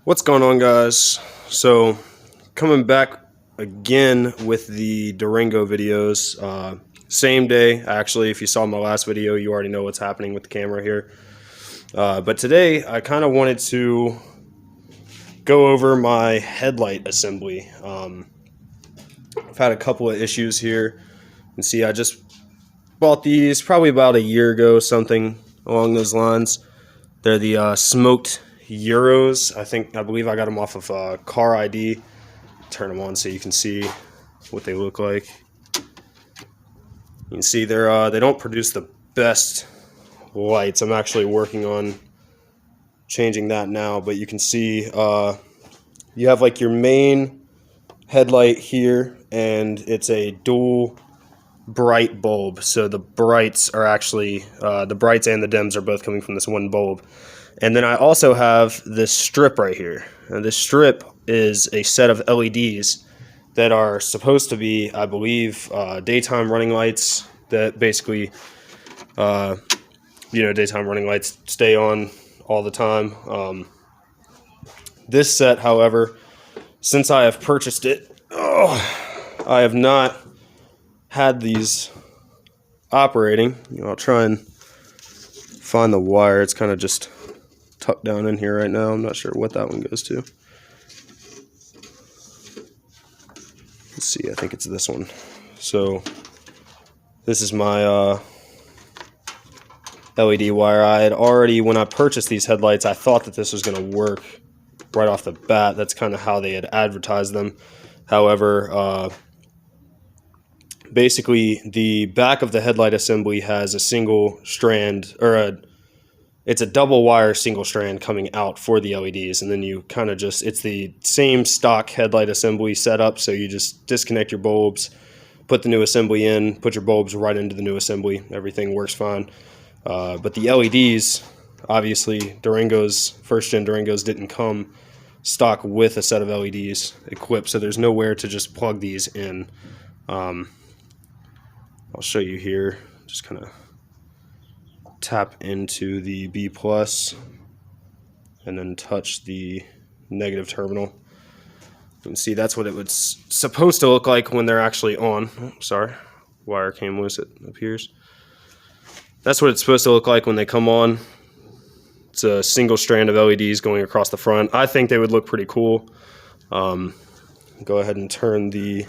What's going on, guys? So coming back again with the Durango videos. Same day, actually. If you saw my last video, you already know what's happening with the camera here. But today I kind of wanted to go over my headlight assembly. I've had a couple of issues here. You can see I just bought these probably about a year ago, something along those lines. They're the smoked Euros. I believe I got them off of Car ID. Turn them on so you can see what they look like. You can see they don't produce the best lights. I'm actually working on changing that now, but you can see you have like your main headlight here, and it's a dual bright bulb. So the brights are actually the brights and the dims are both coming from this one bulb. And then I also have this strip right here. And this strip is a set of LEDs that are supposed to be, I believe, daytime running lights that basically, daytime running lights stay on all the time. This set, however, since I have purchased it, I have not had these operating. I'll try and find the wire. It's kind of just tucked down in here right now. I'm not sure what that one goes to. Let's see, I think it's this one. So this is my LED wire. I had already, when I purchased these headlights, I thought that this was going to work right off the bat. That's kind of how they had advertised them. However, basically the back of the headlight assembly has a single strand, or it's a double wire single strand coming out for the LEDs, and then you kind of just, it's the same stock headlight assembly setup, so you just disconnect your bulbs, put the new assembly in, put your bulbs right into the new assembly, everything works fine. But the LEDs, obviously first gen Durangos didn't come stock with a set of LEDs equipped, so there's nowhere to just plug these in. I'll show you here, just kind of tap into the B plus and then touch the negative terminal. You can see that's what it was supposed to look like when they're actually on. Oh, sorry, wire came loose, it appears. That's what it's supposed to look like when they come on. It's a single strand of LEDs going across the front. I think they would look pretty cool. Go ahead and turn the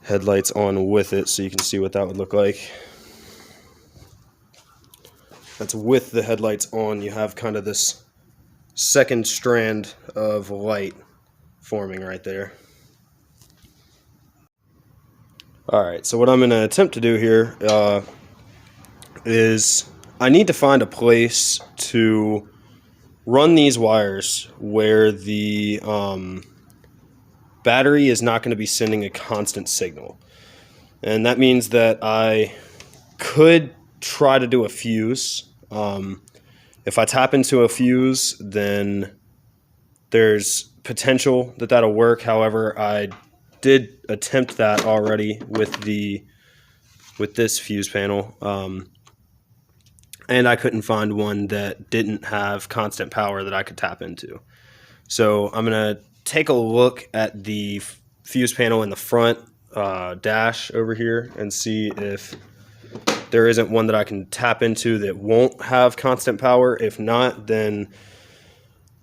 headlights on with it so you can see what that would look like. That's with the headlights on. You have kind of this second strand of light forming right there. Alright, so what I'm going to attempt to do here is I need to find a place to run these wires where the battery is not going to be sending a constant signal. And that means that I could try to do a fuse. If I tap into a fuse, then there's potential that that'll work. However, I did attempt that already with this fuse panel, and I couldn't find one that didn't have constant power that I could tap into. So I'm gonna take a look at the fuse panel in the front dash over here and see if there isn't one that I can tap into that won't have constant power. If not, then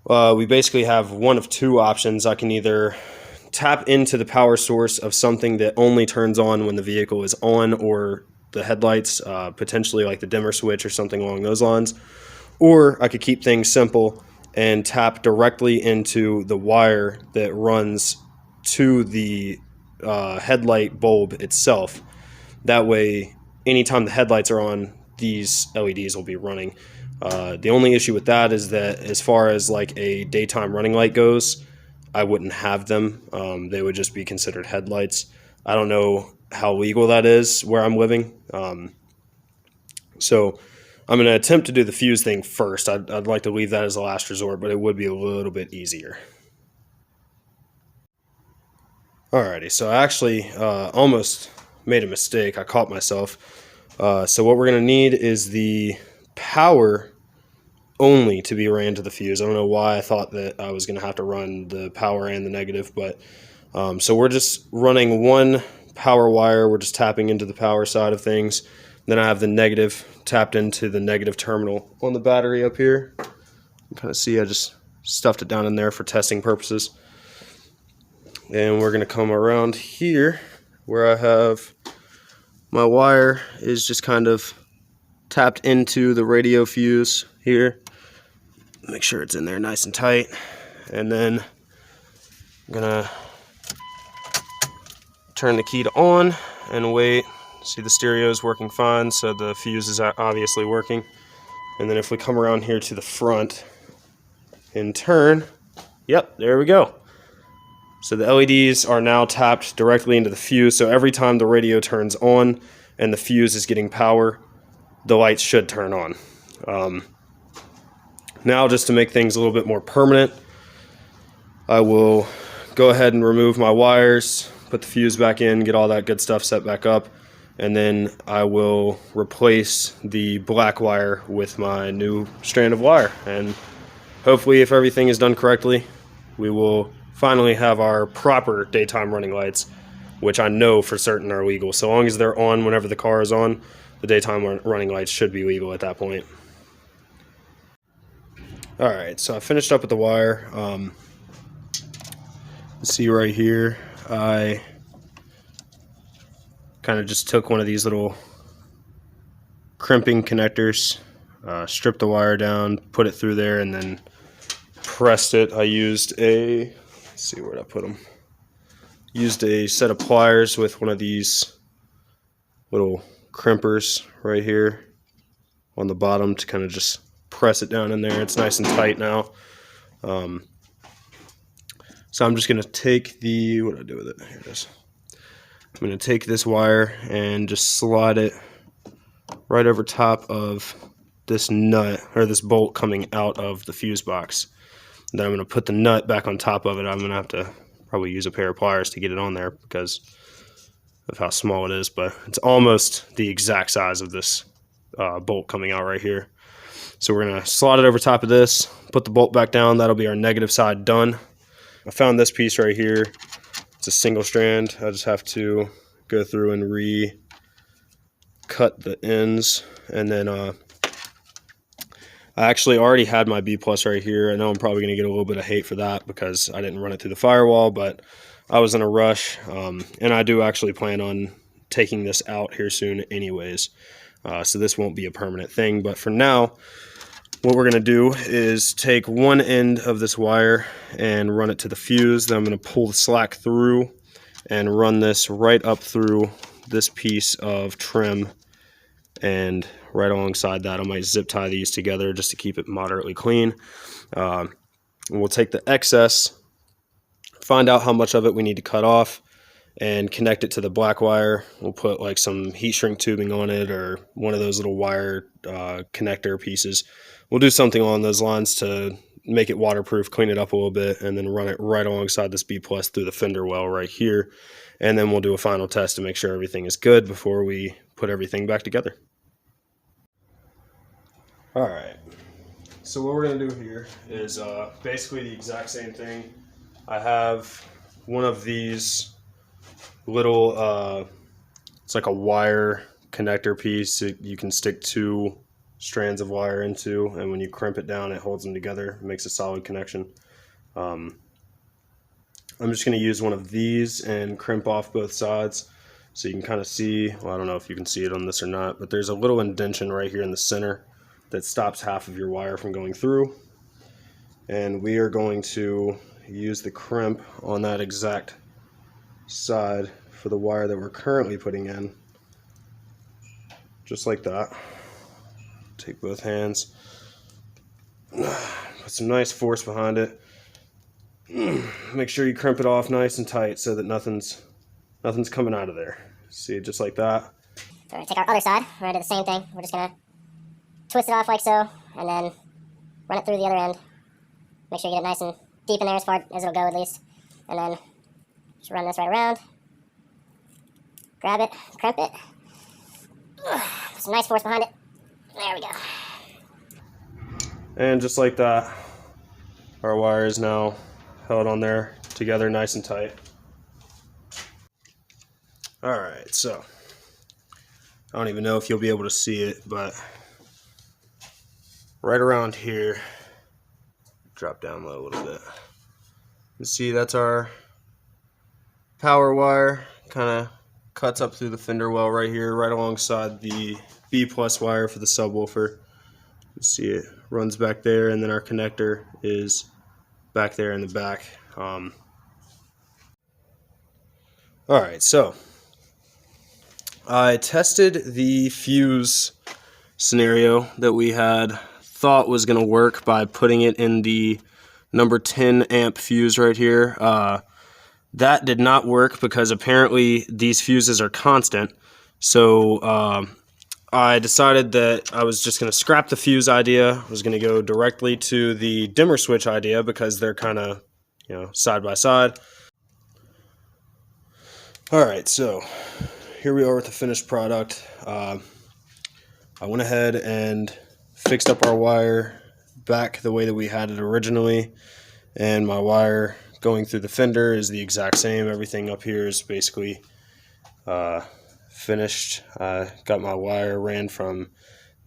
we basically have one of two options. I can either tap into the power source of something that only turns on when the vehicle is on, or the headlights, potentially like the dimmer switch or something along those lines. Or I could keep things simple and tap directly into the wire that runs to the headlight bulb itself. That way, anytime the headlights are on, these LEDs will be running. The only issue with that is that as far as like a daytime running light goes, I wouldn't have them. They would just be considered headlights. I don't know how legal that is where I'm living. So I'm going to attempt to do the fuse thing first. I'd like to leave that as a last resort, but it would be a little bit easier. Alrighty, so I actually almost made a mistake. I caught myself. So what we're going to need is the power only to be ran to the fuse. I don't know why I thought that I was going to have to run the power and the negative, but so we're just running one power wire. We're just tapping into the power side of things. Then I have the negative tapped into the negative terminal on the battery up here. You can kind of see I just stuffed it down in there for testing purposes. And we're going to come around here where I have my wire is just kind of tapped into the radio fuse here. Make sure it's in there nice and tight. And then I'm going to turn the key to on and wait. See, the stereo is working fine, so the fuse is obviously working. And then if we come around here to the front and turn, yep, there we go. So the LEDs are now tapped directly into the fuse, so every time the radio turns on and the fuse is getting power, the lights should turn on. Now, just to make things a little bit more permanent, I will go ahead and remove my wires, put the fuse back in, get all that good stuff set back up, and then I will replace the black wire with my new strand of wire. And hopefully, if everything is done correctly, we will finally have our proper daytime running lights, which I know for certain are legal. So long as they're on whenever the car is on, the daytime running lights should be legal at that point. Alright, so I finished up with the wire. See right here, I kind of just took one of these little crimping connectors, stripped the wire down, put it through there, and then pressed it. I used a, let's see, where'd I put them? Used a set of pliers with one of these little crimpers right here on the bottom to kind of just press it down in there. It's nice and tight now. So I'm just going to take the, what do I do with it? Here it is. I'm going to take this wire and just slide it right over top of this nut, or this bolt coming out of the fuse box. Then I'm going to put the nut back on top of it. I'm going to have to probably use a pair of pliers to get it on there because of how small it is, but it's almost the exact size of this bolt coming out right here. So we're going to slide it over top of this, put the bolt back down. That'll be our negative side done. I found this piece right here. It's a single strand. I just have to go through and re-cut the ends. And then I actually already had my B plus right here. I know I'm probably going to get a little bit of hate for that because I didn't run it through the firewall, but I was in a rush. And I do actually plan on taking this out here soon anyways. So this won't be a permanent thing. But for now, what we're going to do is take one end of this wire and run it to the fuse. Then I'm going to pull the slack through and run this right up through this piece of trim, and right alongside that I might zip tie these together just to keep it moderately clean. And we'll take the excess, find out how much of it we need to cut off, and connect it to the black wire. We'll put like some heat shrink tubing on it or one of those little wire connector pieces. We'll do something along those lines to make it waterproof, clean it up a little bit, and then run it right alongside this B plus through the fender well right here. And then we'll do a final test to make sure everything is good before we put everything back together. All right, so what we're gonna do here is basically the exact same thing. I have one of these little, it's like a wire connector piece that you can stick two strands of wire into, and when you crimp it down it holds them together, it makes a solid connection. I'm just going to use one of these and crimp off both sides so you can kind of see, well, I don't know if you can see it on this or not, but there's a little indention right here in the center that stops half of your wire from going through, and we are going to use the crimp on that exact side for the wire that we're currently putting in, just like that. Take both hands, put some nice force behind it. Make sure you crimp it off nice and tight so that nothing's coming out of there. See, just like that. We're going to take our other side, we're going to do the same thing. We're just going to twist it off like so, and then run it through the other end. Make sure you get it nice and deep in there as far as it'll go at least. And then just run this right around. Grab it, crimp it. Put some nice force behind it. There we go. And just like that, our wire is now held on there together nice and tight. Alright, so I don't even know if you'll be able to see it, but right around here, drop down low a little bit. You see that's our power wire, kind of cuts up through the fender well right here, right alongside the B+ wire for the subwoofer. You see it runs back there, and then our connector is back there in the back. Alright, so I tested the fuse scenario that we had thought was going to work by putting it in the number 10 amp fuse right here. That did not work because apparently these fuses are constant. So I decided that I was just going to scrap the fuse idea. I was going to go directly to the dimmer switch idea because they're kind of, you know, side by side. Alright, so here we are with the finished product. I went ahead and fixed up our wire back the way that we had it originally, and my wire going through the fender is the exact same. Everything up here is basically finished. I got my wire ran from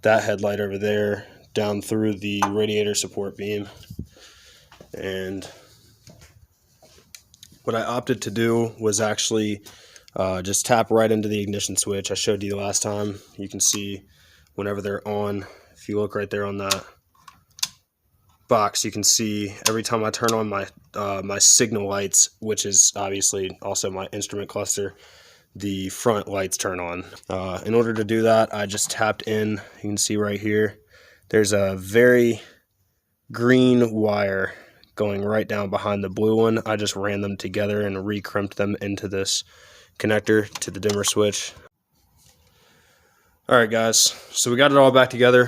that headlight over there down through the radiator support beam, and what I opted to do was actually just tap right into the ignition switch. I showed you last time. You can see whenever they're on, if you look right there on that box, you can see every time I turn on my my signal lights, which is obviously also my instrument cluster, the front lights turn on. In order to do that, I just tapped in. You can see right here, there's a very green wire going right down behind the blue one. I just ran them together and re-crimped them into this connector to the dimmer switch. Alright guys, so we got it all back together.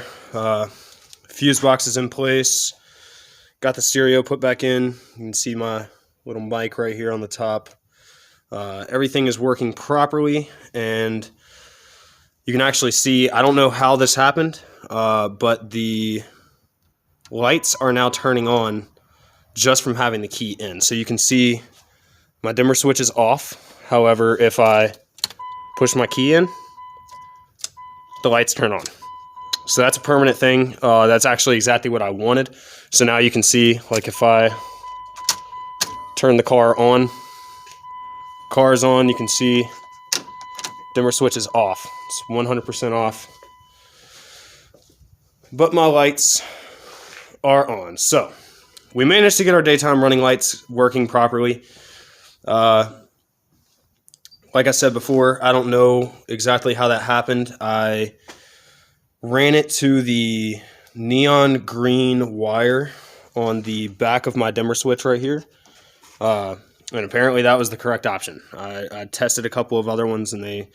Fuse box is in place. Got the stereo put back in. You can see my little mic right here on the top. Everything is working properly, and you can actually see, I don't know how this happened, but the lights are now turning on just from having the key in. So you can see my dimmer switch is off. However, if I push my key in, the lights turn on. So that's a permanent thing. That's actually exactly what I wanted. So now you can see, like if I turn the car on, car's on, you can see dimmer switch is off. It's 100% off. But my lights are on. So we managed to get our daytime running lights working properly. Like I said before, I don't know exactly how that happened. I ran it to the neon green wire on the back of my dimmer switch right here. And apparently that was the correct option. I tested a couple of other ones, and they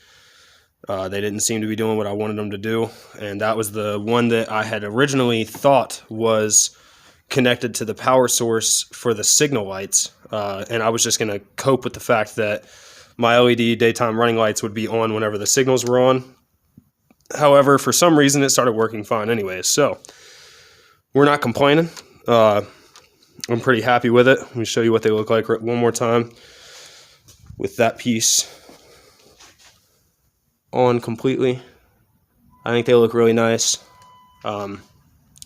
didn't seem to be doing what I wanted them to do. And that was the one that I had originally thought was connected to the power source for the signal lights. And I was just going to cope with the fact that my LED daytime running lights would be on whenever the signals were on. However, for some reason, it started working fine anyways. So we're not complaining. I'm pretty happy with it. Let me show you what they look like one more time with that piece on completely. I think they look really nice,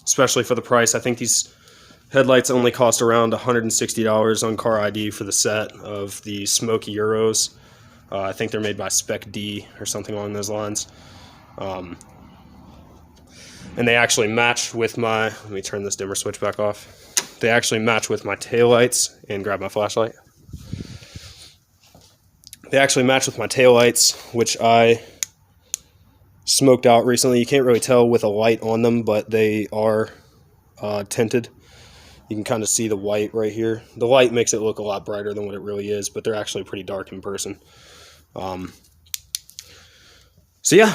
especially for the price. I think these headlights only cost around $160 on Car ID for the set of the Smoky Euros. I think they're made by Spec D or something along those lines. And they actually match with my, let me turn this dimmer switch back off. They actually match with my taillights, and grab my flashlight. They actually match with my taillights, which I smoked out recently. You can't really tell with a light on them, but they are tinted. You can kind of see the white right here. The light makes it look a lot brighter than what it really is, but they're actually pretty dark in person. So yeah,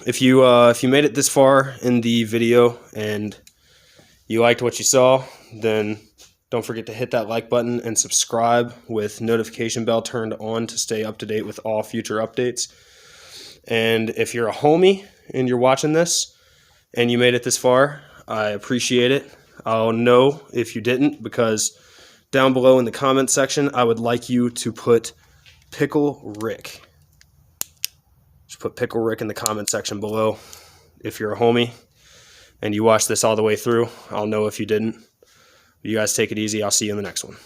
if you made it this far in the video and you liked what you saw, then don't forget to hit that like button and subscribe with notification bell turned on to stay up to date with all future updates. And if you're a homie and you're watching this and you made it this far, I appreciate it. I'll know if you didn't, because down below in the comment section, I would like you to put Pickle Rick. Just put Pickle Rick in the comment section below. If you're a homie and you watched this all the way through, I'll know if you didn't. You guys take it easy. I'll see you in the next one.